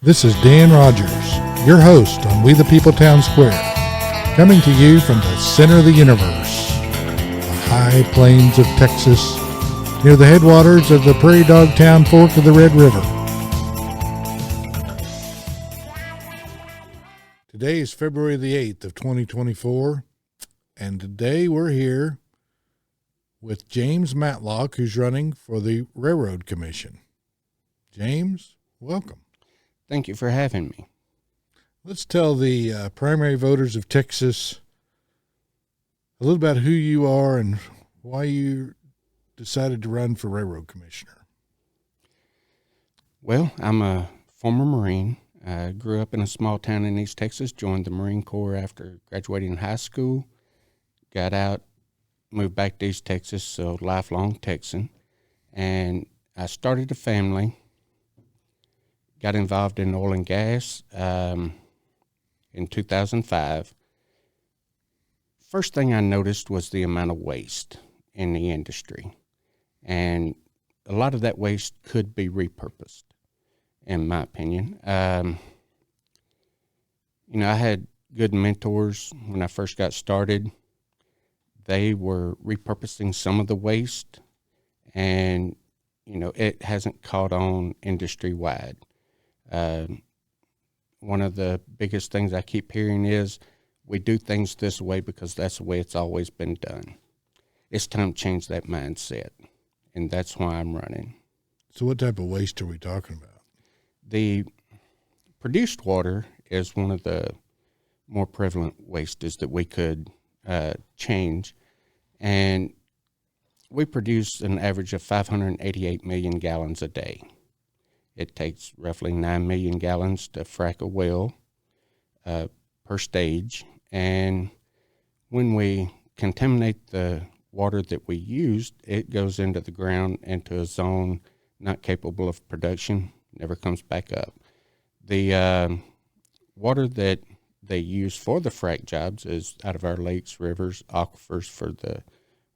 This is Dan Rogers, your host on We the People Town Square, coming to you from the center of the universe, the high plains of Texas, near the headwaters of the Prairie Dog Town Fork of the Red River. Today is February the 8th of 2024, and today we're here with James Matlock, who's running for the Railroad Commission. James, welcome. Thank you for having me. Let's tell the primary voters of Texas a little about who you are and why you decided to run for Railroad Commissioner. Well, I'm a former Marine. I grew up in a small town in East Texas, joined the Marine Corps after graduating high school, got out, moved back to East Texas, so lifelong Texan. And I started a family, got involved in oil and gas in 2005. First thing I noticed was the amount of waste in the industry. And a lot of that waste could be repurposed, in my opinion. I had good mentors when I first got started. They were repurposing some of the waste, and, it hasn't caught on industry-wide. One of the biggest things I keep hearing is we do things this way because that's the way it's always been done. It's time to change that mindset, and that's why I'm running. So what type of waste are we talking about? The produced water is one of the more prevalent wastes that we could change, and we produce an average of 588 million gallons a day. It takes roughly 9 million gallons to frack a well per stage. And when we contaminate the water that we used, it goes into the ground, into a zone not capable of production, never comes back up. The water that they use for the frack jobs is out of our lakes, rivers, aquifers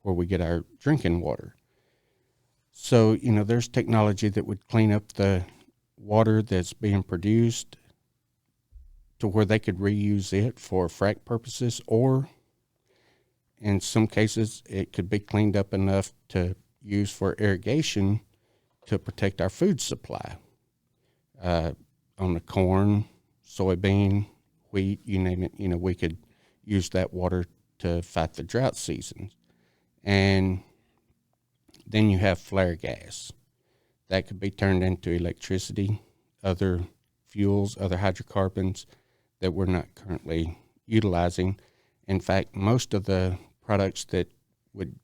where we get our drinking water. So, there's technology that would clean up the water that's being produced to where they could reuse it for frack purposes, or in some cases, it could be cleaned up enough to use for irrigation to protect our food supply. On the corn, soybean, wheat, you name it, we could use that water to fight the drought seasons. And then you have flare gas. That could be turned into electricity, other fuels, other hydrocarbons that we're not currently utilizing. In fact, most of the products that would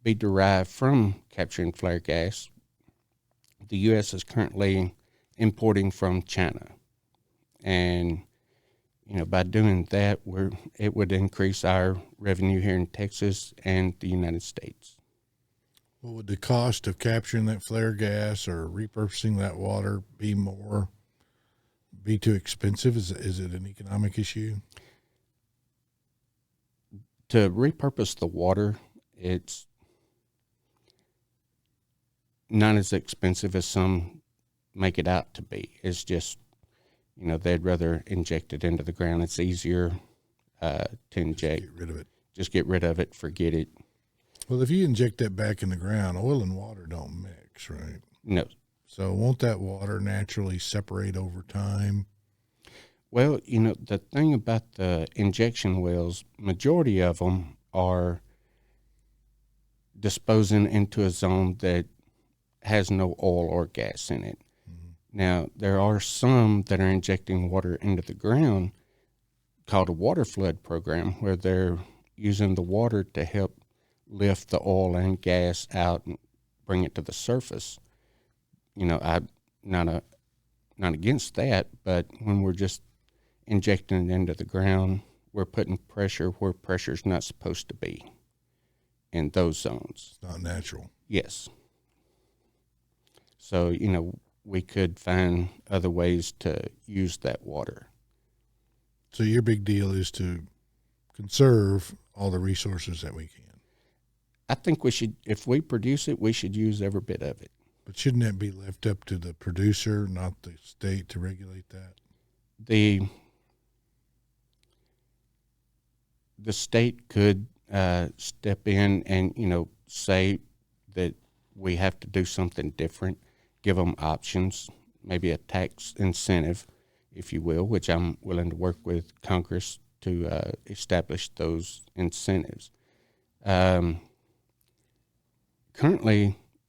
be derived from capturing flare gas, the U.S. is currently importing from China. And, by doing that, it would increase our revenue here in Texas and the United States. What would the cost of capturing that flare gas or repurposing that water be too expensive? Is it an economic issue? To repurpose the water, it's not as expensive as some make it out to be. It's just, they'd rather inject it into the ground. It's easier to inject. Just get rid of it. Just get rid of it, forget it. Well, if you inject that back in the ground, oil and water don't mix, right? No. So won't that water naturally separate over time? Well, the thing about the injection wells, majority of them are disposing into a zone that has no oil or gas in it. Mm-hmm. Now, there are some that are injecting water into the ground called a water flood program, where they're using the water to help lift the oil and gas out and bring it to the surface. I'm not against that, but when we're just injecting it into the ground, we're putting pressure where pressure's not supposed to be in those zones. It's not natural. Yes. So, we could find other ways to use that water. So your big deal is to conserve all the resources that we can. I think we should, if we produce it, we should use every bit of it. But shouldn't that be left up to the producer, not the state, to regulate that? The state could step in and, say that we have to do something different, give them options, maybe a tax incentive, if you will, which I'm willing to work with Congress to establish those incentives. Currently,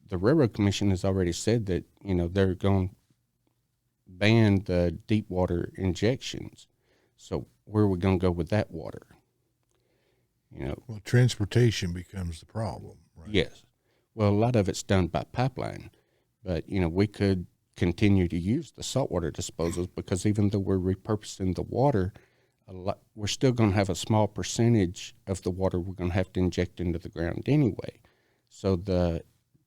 the Railroad Commission has already said that, they're going to ban the deep water injections. So where are we going to go with that water? Well, transportation becomes the problem, right? Yes. Well, a lot of it's done by pipeline, but, we could continue to use the saltwater disposals because even though we're repurposing the water, we're still going to have a small percentage of the water we're going to have to inject into the ground anyway. So the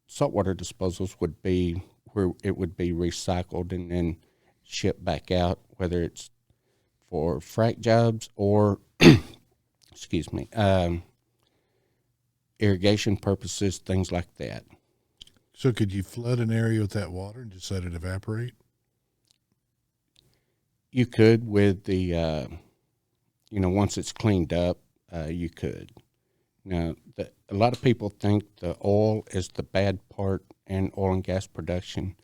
saltwater disposals would be where it would be recycled and then shipped back out, whether it's for frac jobs or, excuse me, irrigation purposes, things like that. So could you flood an area with that water and just let it evaporate? You could with the, once it's cleaned up, you could. Now, a lot of people think the oil is the bad part in oil and gas production.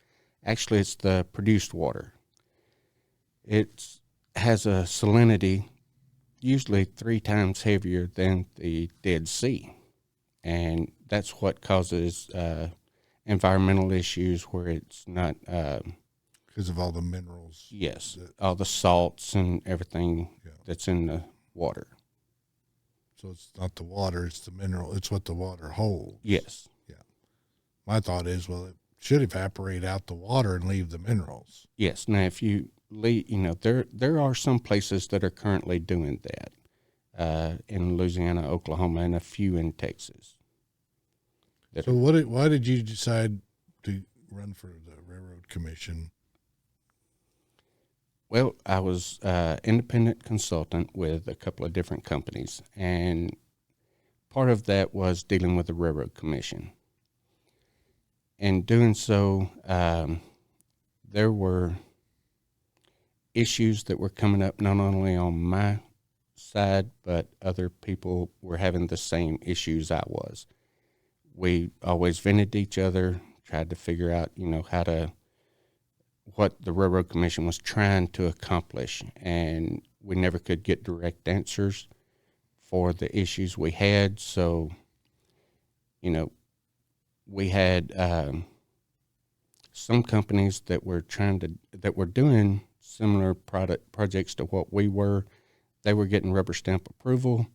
Actually, it's the produced water. It has a salinity usually 3 times heavier than the Dead Sea. And that's what causes environmental issues where it's not... because of all the minerals. Yes, all the salts and everything that's in the water. So it's not the water, it's the mineral. It's what the water holds. Yes. Yeah. My thought is, well, it should evaporate out the water and leave the minerals. Yes. Now, if you leave, there are some places that are currently doing that in Louisiana, Oklahoma, and a few in Texas. So why did you decide to run for the Railroad Commission? Well, I was independent consultant with a couple of different companies, and part of that was dealing with the Railroad Commission. In doing so, there were issues that were coming up not only on my side, but other people were having the same issues I was. We always vented each other, tried to figure out, what the Railroad Commission was trying to accomplish, and we never could get direct answers for the issues we had. So, we had some companies that were doing similar projects to what we were. They were getting rubber stamp approval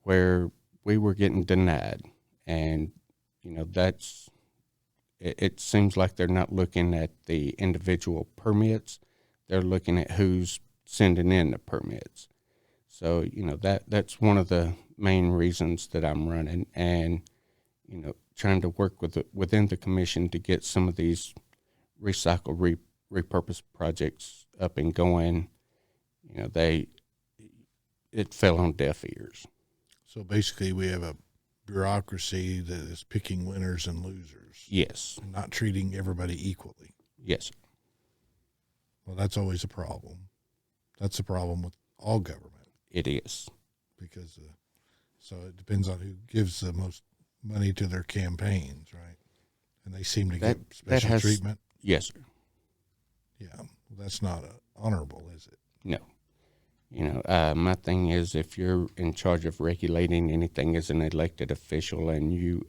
where we were getting denied, and it seems like they're not looking at the individual permits. They're looking at who's sending in the permits. So, that's one of the main reasons that I'm running, and, trying to work within the commission to get some of these recycle, repurpose projects up and going. It fell on deaf ears. So basically we have a bureaucracy that is picking winners and losers. Yes. And not treating everybody equally. Yes. Well, that's always a problem. That's a problem with all government. It is. Because so it depends on who gives the most money to their campaigns, right? And they seem to get special treatment. Yes, sir. Yeah. Well, that's not honorable, is it? No. My thing is, if you're in charge of regulating anything as an elected official and you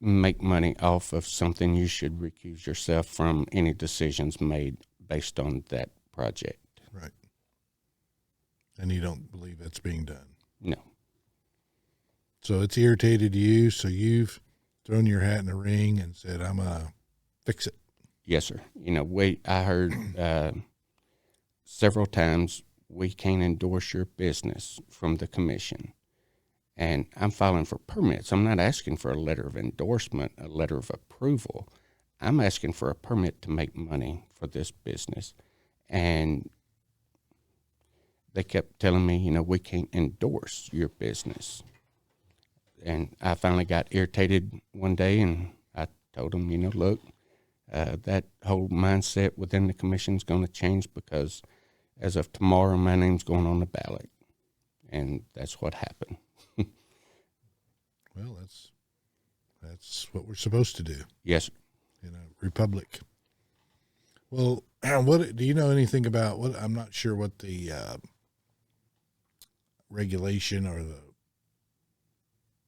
make money off of something, you should recuse yourself from any decisions made based on that project. Right. And you don't believe that's being done? No. So it's irritated you, so you've thrown your hat in the ring and said, I'm going to fix it. Yes, sir. I heard several times, we can't endorse your business from the commission. And I'm filing for permits. I'm not asking for a letter of endorsement, a letter of approval. I'm asking for a permit to make money for this business. And they kept telling me, we can't endorse your business. and I finally got irritated one day, and I told them, look, that whole mindset within the commission is going to change, because as of tomorrow, my name's going on the ballot. And that's what happened. Well, that's what we're supposed to do. Yes, sir. In a republic. Well, what do you know anything about? What I'm not sure what the regulation or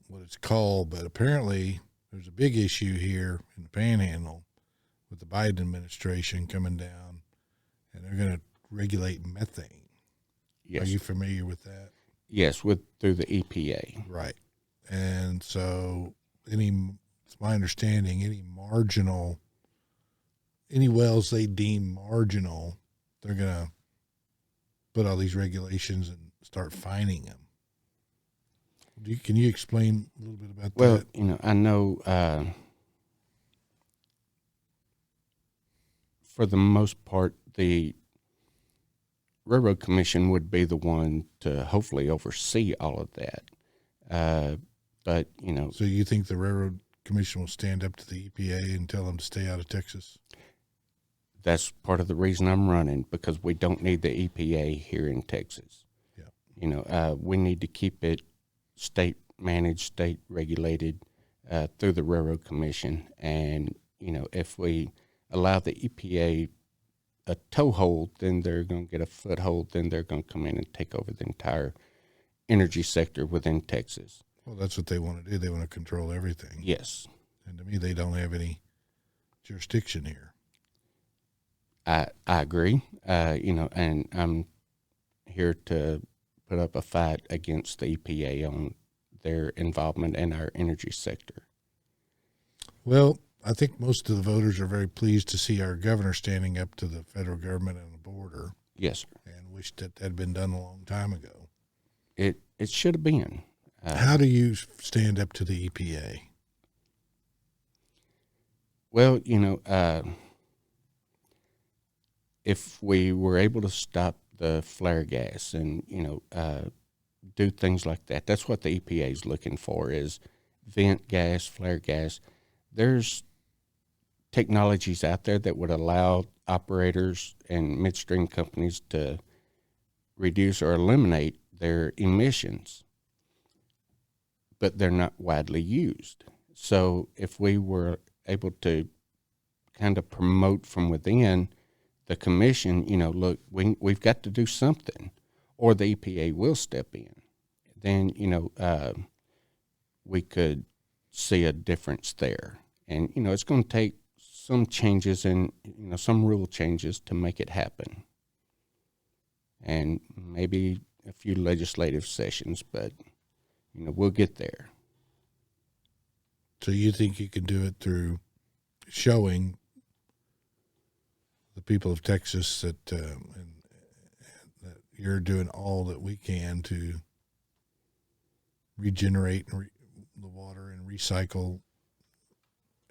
what it's called, but apparently there's a big issue here in the Panhandle with the Biden administration coming down, and they're going to regulate methane. Yes. Are you familiar with that? Yes, through the EPA. Right. And so it's my understanding, any wells they deem marginal, they're going to put all these regulations and start fining them. Can you explain a little bit about that? Well, I know for the most part, the Railroad Commission would be the one to hopefully oversee all of that. But, So you think the Railroad Commission will stand up to the EPA and tell them to stay out of Texas? That's part of the reason I'm running, because we don't need the EPA here in Texas. Yeah. We need to keep it state managed, state regulated through the Railroad Commission. And, if we allow the EPA a toehold, then they're going to get a foothold, then they're going to come in and take over the entire energy sector within Texas. Well, that's what they want to do. They want to control everything. Yes. And to me, they don't have any jurisdiction here. I agree, and I'm here to put up a fight against the EPA on their involvement in our energy sector. Well, I think most of the voters are very pleased to see our governor standing up to the federal government on the border. Yes, sir. And wish that had been done a long time ago. It should have been. How do you stand up to the EPA? Well, if we were able to stop the flare gas and, do things like that, that's what the EPA is looking for, is vent gas, flare gas. There's technologies out there that would allow operators and midstream companies to reduce or eliminate their emissions, but they're not widely used. So if we were able to kind of promote from within the commission, look, we've got to do something, or the EPA will step in, then, we could see a difference there. And, it's going to take some changes and, some rule changes to make it happen. And maybe a few legislative sessions, but, we'll get there. So you think you can do it through showing the people of Texas that and that you're doing all that we can to regenerate the water and recycle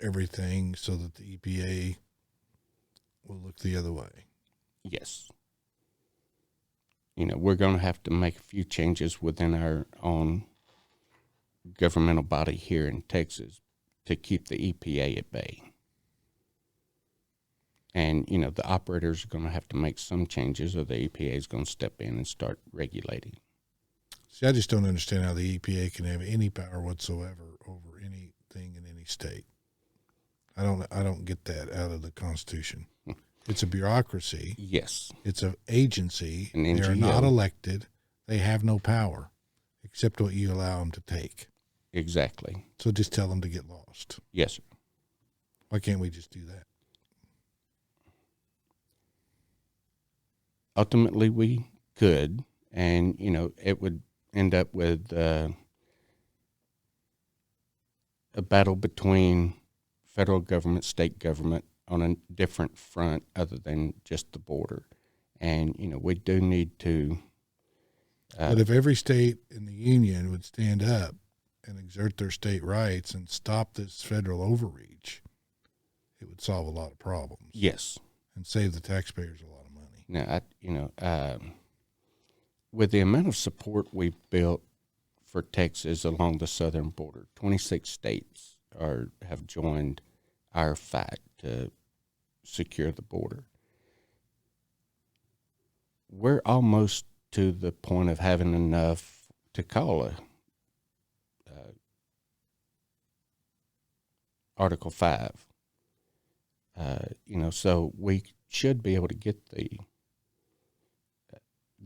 everything so that the EPA will look the other way? Yes. We're going to have to make a few changes within our own governmental body here in Texas to keep the EPA at bay. And, the operators are going to have to make some changes, or the EPA is going to step in and start regulating. See, I just don't understand how the EPA can have any power whatsoever over anything in any state. I don't get that out of the Constitution. It's a bureaucracy. Yes. It's an agency. An NGO. They're not elected. They have no power except what you allow them to take. Exactly. So just tell them to get lost. Yes, sir. Why can't we just do that? Ultimately, we could, and, it would end up with a battle between federal government, state government on a different front other than just the border. And, we do need to. But if every state in the union would stand up and exert their state rights and stop this federal overreach, it would solve a lot of problems. Yes. And save the taxpayers a lot of money. Now, with the amount of support we've built for Texas along the southern border. 26 states have joined our fight to secure the border. We're almost to the point of having enough to call a Article 5. So we should be able to get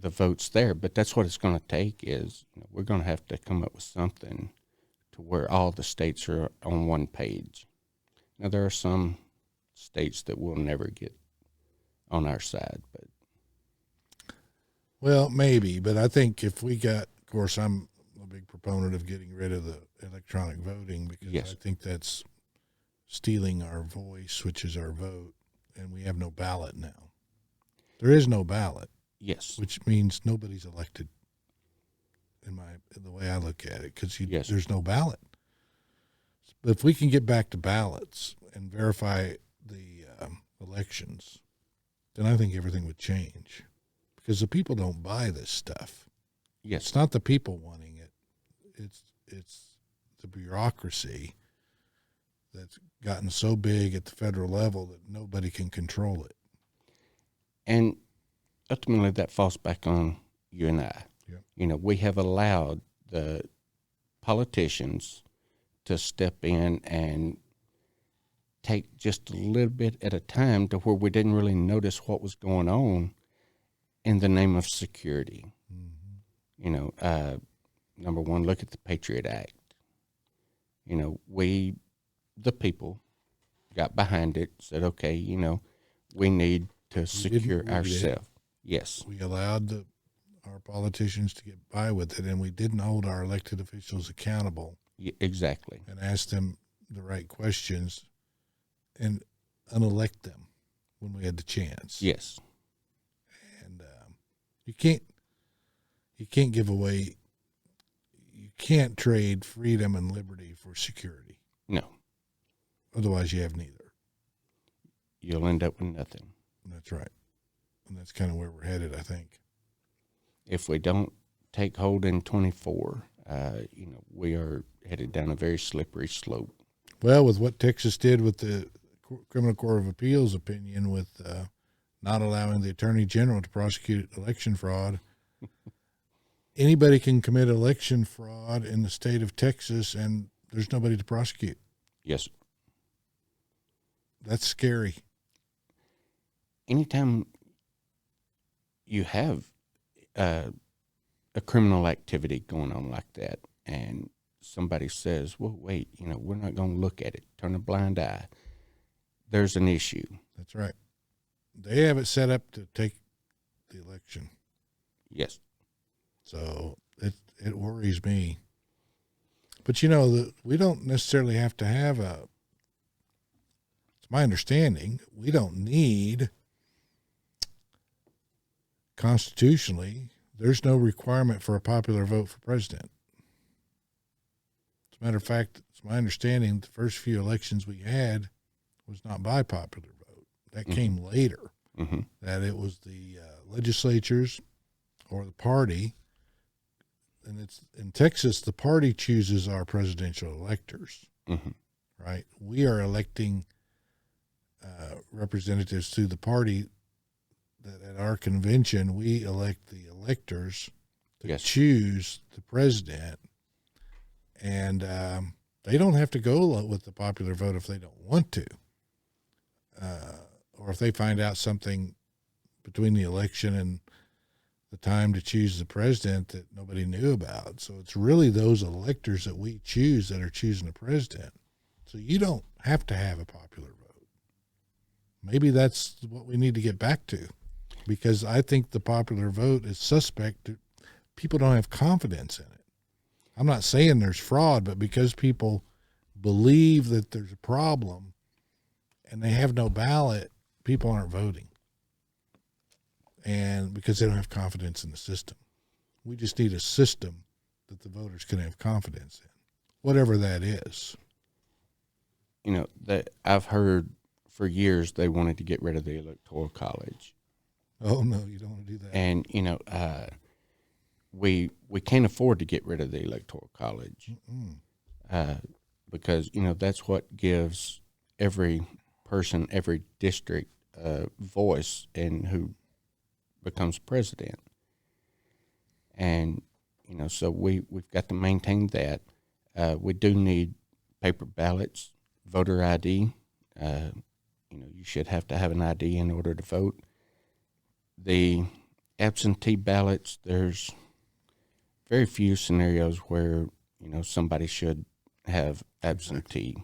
the votes there, but that's what it's going to take is we're going to have to come up with something to where all the states are on one page. Now, there are some states that will never get on our side, but well, maybe, but I think if we got, of course, I'm a big proponent of getting rid of the electronic voting because yes. I think that's stealing our voice, which is our vote, and we have no ballot now. There is no ballot. Yes. Which means nobody's elected in the way I look at it because yes. there's no ballot. But if we can get back to ballots and verify the elections, then I think everything would change because the people don't buy this stuff. Yes. It's not the people wanting it. It's the bureaucracy that's gotten so big at the federal level that nobody can control it. And ultimately that falls back on you and I. Yep. We have allowed the politicians to step in and take just a little bit at a time to where we didn't really notice what was going on in the name of security. Mm-hmm. Number one, look at the Patriot Act. We, the people, got behind it, said, okay, we need to secure ourselves. Yes. We allowed our politicians to get by with it, and we didn't hold our elected officials accountable. Yeah, exactly. And ask them the right questions and unelect them when we had the chance. Yes. And you can't give away, you can't trade freedom and liberty for security. No. Otherwise, you have neither. You'll end up with nothing. That's right. And that's kind of where we're headed, I think. If we don't take hold in 24, we are headed down a very slippery slope. Well, with what Texas did with the Criminal Court of Appeals opinion with not allowing the Attorney General to prosecute election fraud, anybody can commit election fraud in the state of Texas, and there's nobody to prosecute. Yes. That's scary. Anytime you have a criminal activity going on like that, and somebody says, well, wait, we're not going to look at it, turn a blind eye, there's an issue. That's right. They have it set up to take the election. Yes. So it worries me. But, we don't necessarily have to have it's my understanding, we don't need, constitutionally, there's no requirement for a popular vote for president. As a matter of fact, it's my understanding the first few elections we had was not by popular vote. That mm-hmm. came later. Mm-hmm. That it was the legislatures or the party. And it's in Texas, the party chooses our presidential electors, mm-hmm. right? We are electing representatives through the party. That at our convention, we elect the electors to yes. choose the president. And they don't have to go with the popular vote if they don't want to. Or if they find out something between the election and the time to choose the president that nobody knew about. So it's really those electors that we choose that are choosing the president. So you don't have to have a popular vote. Maybe that's what we need to get back to, because I think the popular vote is suspect. People don't have confidence in it. I'm not saying there's fraud, but because people believe that there's a problem and they have no ballot, people aren't voting. And because they don't have confidence in the system. We just need a system that the voters can have confidence in, whatever that is. That I've heard for years they wanted to get rid of the Electoral College. Oh, no, you don't want to do that. And, we can't afford to get rid of the Electoral College because, that's what gives every person, every district voice in who becomes president. And, so we've got to maintain that. We do need paper ballots, voter ID. You should have to have an ID in order to vote. The absentee ballots, there's very few scenarios where, somebody should have absentee.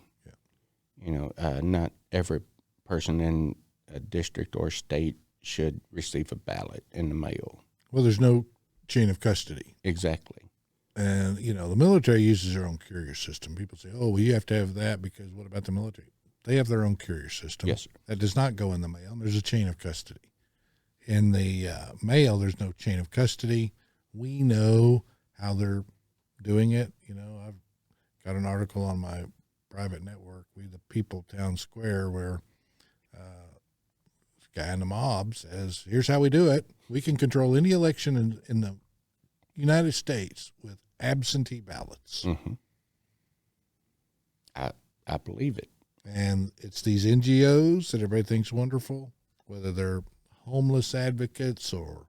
Yeah. Not every person in a district or state should receive a ballot in the mail. Well, there's no chain of custody. Exactly. And, the military uses their own courier system. People say, oh, well, you have to have that because what about the military? They have their own courier system. Yes, sir. That does not go in the mail. There's a chain of custody. In the mail, there's no chain of custody. We know how they're doing it. I've got an article on my private network, We the People Town Square, where this guy in the mob says, here's how we do it. We can control any election in the United States with absentee ballots. Mm-hmm. I believe it. And it's these NGOs that everybody thinks wonderful, whether they're homeless advocates or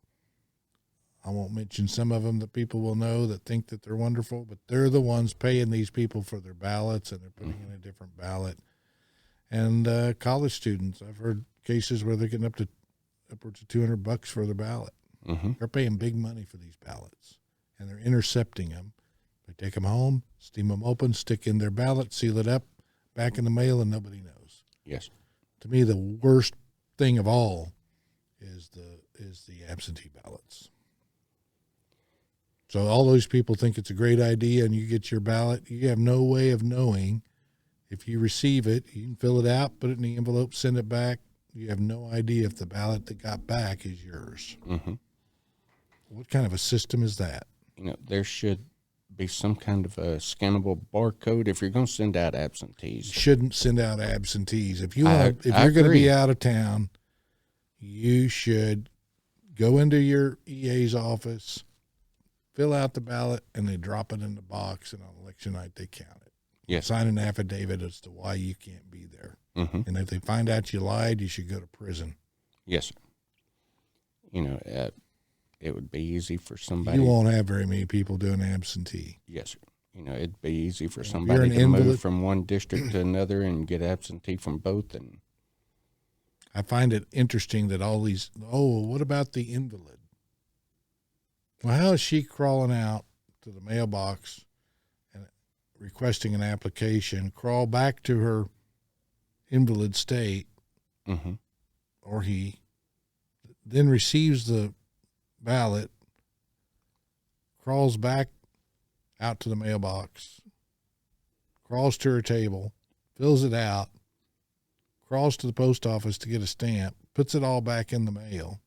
I won't mention some of them that people will know that think that they're wonderful, but they're the ones paying these people for their ballots and they're putting in a different ballot. And college students, I've heard cases where they're getting upwards of $200 for their ballot. Mm-hmm. They're paying big money for these ballots and they're intercepting them. They take them home, steam them open, stick in their ballot, seal it up, back in the mail, and nobody knows. Yes. To me, the worst thing of all is the absentee ballots. So all those people think it's a great idea and you get your ballot. You have no way of knowing if you receive it. You can fill it out, put it in the envelope, send it back. You have no idea if the ballot that got back is yours. Mm-hmm. What kind of a system is that? There should be some kind of a scannable barcode if you're going to send out absentees. You shouldn't send out absentees. If you're going to be out of town, you should go into your EA's office, fill out the ballot, and they drop it in the box, and on election night they count it. Yes. Sign an affidavit as to why you can't be there. Mm-hmm. And if they find out you lied, you should go to prison. Yes, sir. It would be easy for somebody. You won't have very many people doing absentee. Yes, sir. It'd be easy for somebody to move from one district to another and get absentee from both. And I find it interesting that all these, what about the invalid? Well, how is she crawling out to the mailbox and requesting an application, crawl back to her invalid state, mm-hmm. or he then receives the ballot, crawls back out to the mailbox, crawls to her table, fills it out, crawls to the post office to get a stamp, puts it all back in the mail,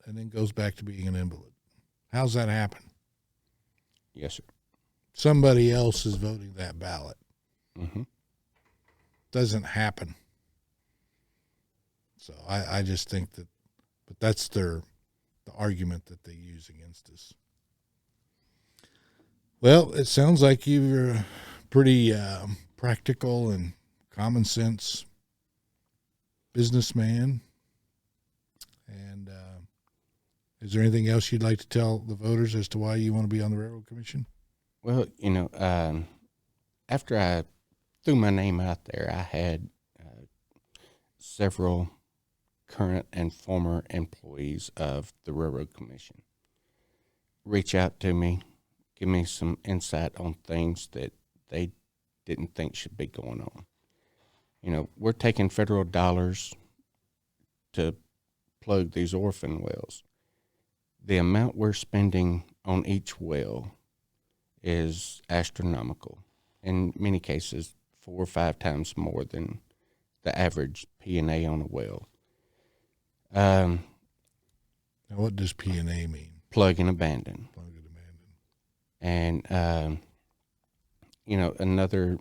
and then goes back to being an invalid. How's that happen? Yes, sir. Somebody else is voting that ballot. Mm-hmm. Doesn't happen. So I just think that, but that's the argument that they use against us. Well, it sounds like you're a pretty practical and common sense businessman. And is there anything else you'd like to tell the voters as to why you want to be on the Railroad Commission? Well, after I threw my name out there, I had several current and former employees of the Railroad Commission reach out to me, give me some insight on things that they didn't think should be going on. We're taking federal dollars to plug these orphan wells. The amount we're spending on each well is astronomical. In many cases, 4 or 5 times more than the average P&A on a well. Now, what does P&A mean? Plug and abandon. Plug and abandon. And, another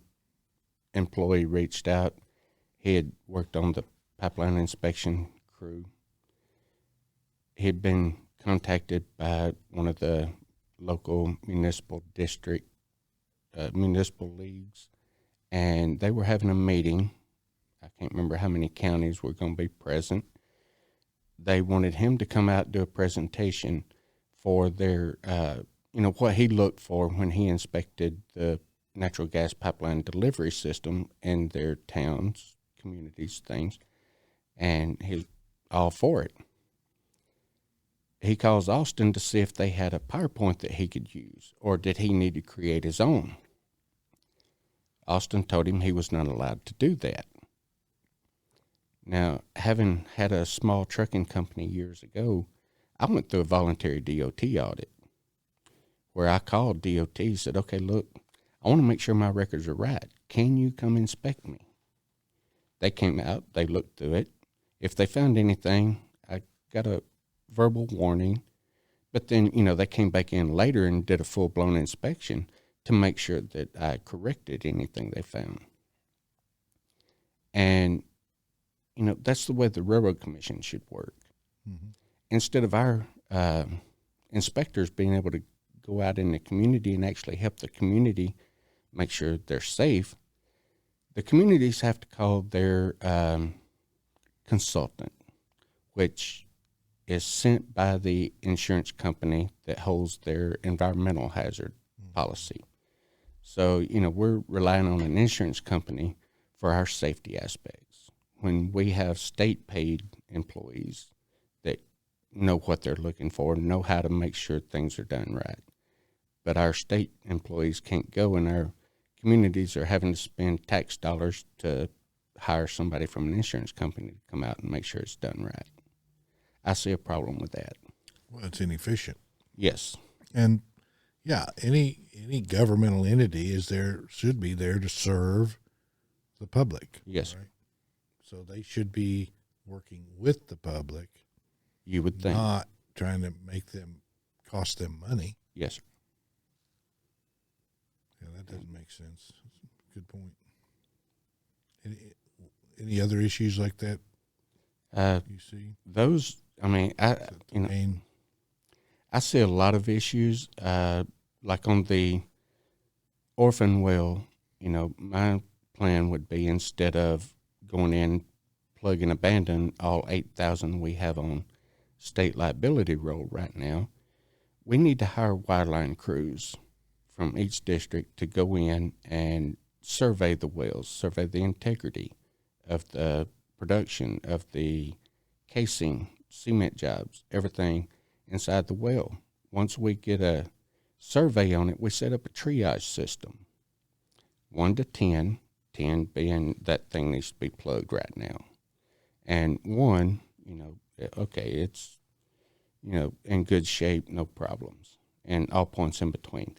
employee reached out. He had worked on the pipeline inspection crew. He had been contacted by one of the local municipal district, municipal leagues, and they were having a meeting. I can't remember how many counties were going to be present. They wanted him to come out and do a presentation for their, what he looked for when he inspected the natural gas pipeline delivery system in their towns, communities, things, and he's all for it. He calls Austin to see if they had a PowerPoint that he could use, or did he need to create his own. Austin told him he was not allowed to do that. Now, having had a small trucking company years ago, I went through a voluntary DOT audit where I called DOT and said, okay, look, I want to make sure my records are right. Can you come inspect me? They came out, they looked through it. If they found anything, I got a verbal warning. But then, they came back in later and did a full-blown inspection to make sure that I corrected anything they found. And, that's the way the Railroad Commission should work. Mm-hmm. Instead of our inspectors being able to go out in the community and actually help the community make sure they're safe, the communities have to call their consultant, which is sent by the insurance company that holds their environmental hazard policy. So, we're relying on an insurance company for our safety aspects. When we have state-paid employees that know what they're looking for, know how to make sure things are done right. But our state employees can't go, and our communities are having to spend tax dollars to hire somebody from an insurance company to come out and make sure it's done right. I see a problem with that. Well, it's inefficient. Yes. And yeah, any governmental entity should be there to serve the public. Yes. Right? So they should be working with the public. You would think. Not trying to make them cost them money. Yes, sir. Yeah, that doesn't make sense. Good point. Any other issues like that you see? Those, I see a lot of issues, like on the orphan well, my plan would be, instead of going in, plug and abandon all 8,000 we have on state liability roll right now, we need to hire wireline crews from each district to go in and survey the wells, survey the integrity of the production of the casing, cement jobs, everything inside the well. Once we get a survey on it, we set up a triage system, 1 to 10, 10 being that thing needs to be plugged right now. And 1, okay, it's, in good shape, no problems, and all points in between.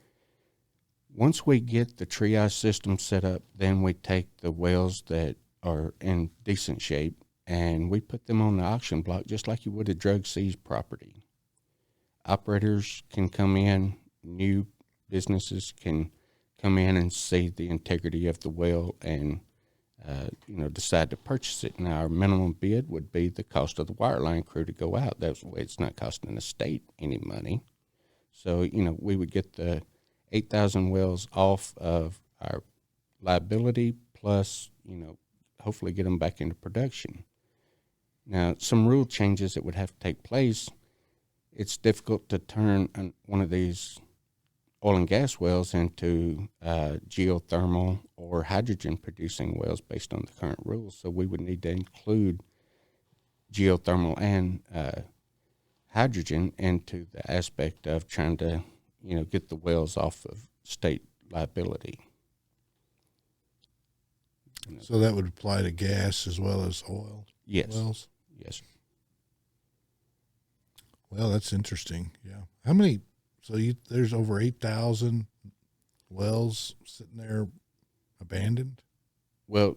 Once we get the triage system set up, then we take the wells that are in decent shape and we put them on the auction block just like you would a drug seized property. Operators can come in, new businesses can come in and see the integrity of the well and decide to purchase it. Now, our minimum bid would be the cost of the wireline crew to go out. That way it's not costing the state any money. So, we would get the 8,000 wells off of our liability, plus, hopefully get them back into production. Now, some rule changes that would have to take place. It's difficult to turn one of these oil and gas wells into geothermal or hydrogen producing wells based on the current rules. So we would need to include geothermal and hydrogen into the aspect of trying to, get the wells off of state liability. So that would apply to gas as well as oil? Yes. Wells? Yes. Well, that's interesting. Yeah. How many? So there's over 8,000 wells sitting there abandoned? Well,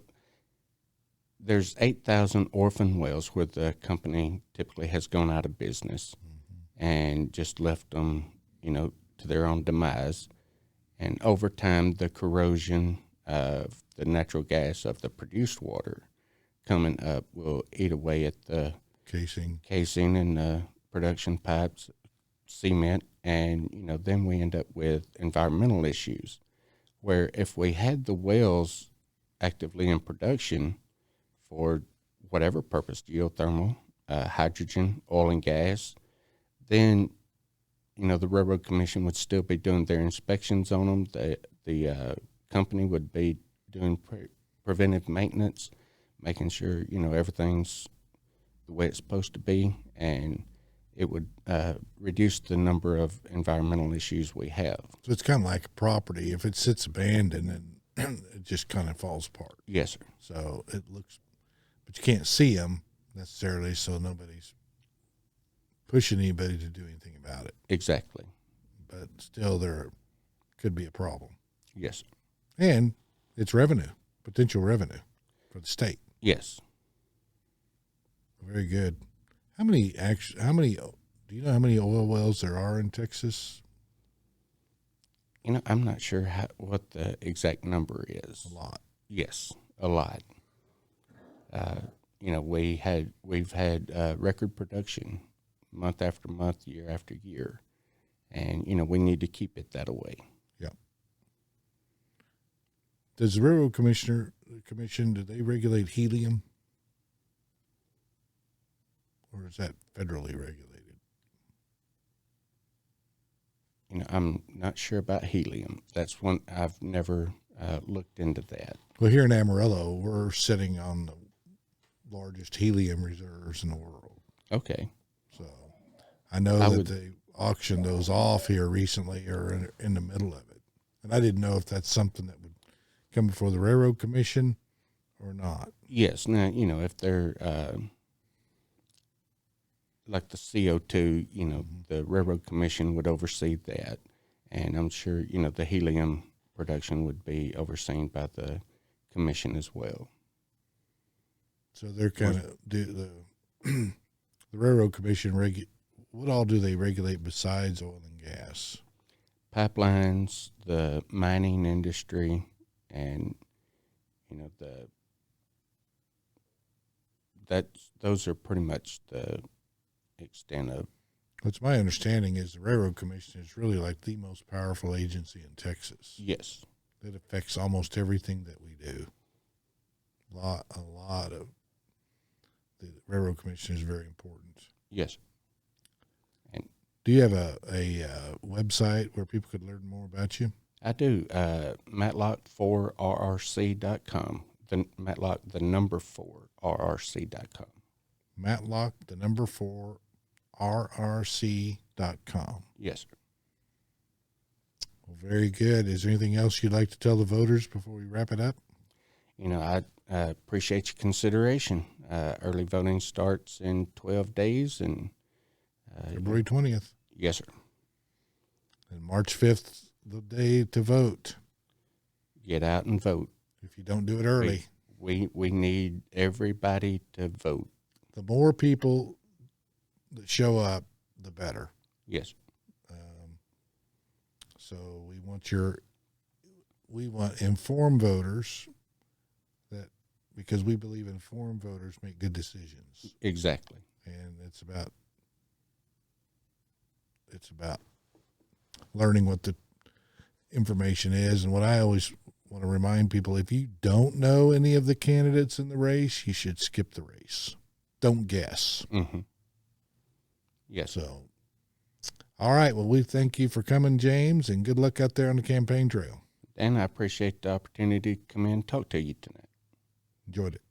there's 8,000 orphan wells where the company typically has gone out of business and just left them, to their own demise. And over time, the corrosion of the natural gas of the produced water coming up will eat away at the casing and the production pipes, cement, And, then we end up with environmental issues where if we had the wells actively in production for whatever purpose, geothermal, hydrogen, oil and gas, then, the Railroad Commission would still be doing their inspections on them. The company would be doing preventive maintenance, making sure, everything's the way it's supposed to be, and it would reduce the number of environmental issues we have. So it's kind of like a property. If it sits abandoned, and it just kind of falls apart. Yes, sir. So it looks, but you can't see them necessarily, so nobody's pushing anybody to do anything about it. Exactly. But still, there could be a problem. Yes, sir. And it's revenue, potential revenue for the state. Yes. Very good. Do you know how many oil wells there are in Texas? I'm not sure what the exact number is. A lot. Yes, a lot. We've had record production month after month, year after year, and we need to keep it that way. Yeah. Does the Railroad Commission, do they regulate helium? Or is that federally regulated? I'm not sure about helium. That's one I've never looked into that. Well, here in Amarillo, we're sitting on the largest helium reserves in the world. Okay. So I know they auctioned those off here recently, or in the middle of it. And I didn't know if that's something that would come before the Railroad Commission or not. Yes. Now, if they're like the CO2, the Railroad Commission would oversee that. And I'm sure, the helium production would be overseen by the commission as well. So they're kind of, the Railroad Commission, what all do they regulate besides oil and gas? Pipelines, the mining industry, and, those are pretty much the extent of. What's my understanding is the Railroad Commission is really like the most powerful agency in Texas. Yes. It affects almost everything that we do. A lot of the Railroad Commission is very important. Yes. And do you have a website where people could learn more about you? I do. Matlock4rrc.com. Matlock, the number 4rrc.com. Matlock, the number 4rrc.com. Yes, sir. Well, very good. Is there anything else you'd like to tell the voters before we wrap it up? I appreciate your consideration. Early voting starts in 12 days. And February 20th. Yes, sir. And March 5th, the day to vote. Get out and vote. If you don't do it early. We need everybody to vote. The more people that show up, the better. Yes. So we want informed voters, because we believe informed voters make good decisions. Exactly. And it's about learning what the information is. And what I always want to remind people, if you don't know any of the candidates in the race, you should skip the race. Don't guess. Mm-hmm. Yes. So, all right. Well, we thank you for coming, James, and good luck out there on the campaign trail. And I appreciate the opportunity to come in and talk to you tonight. Enjoyed it.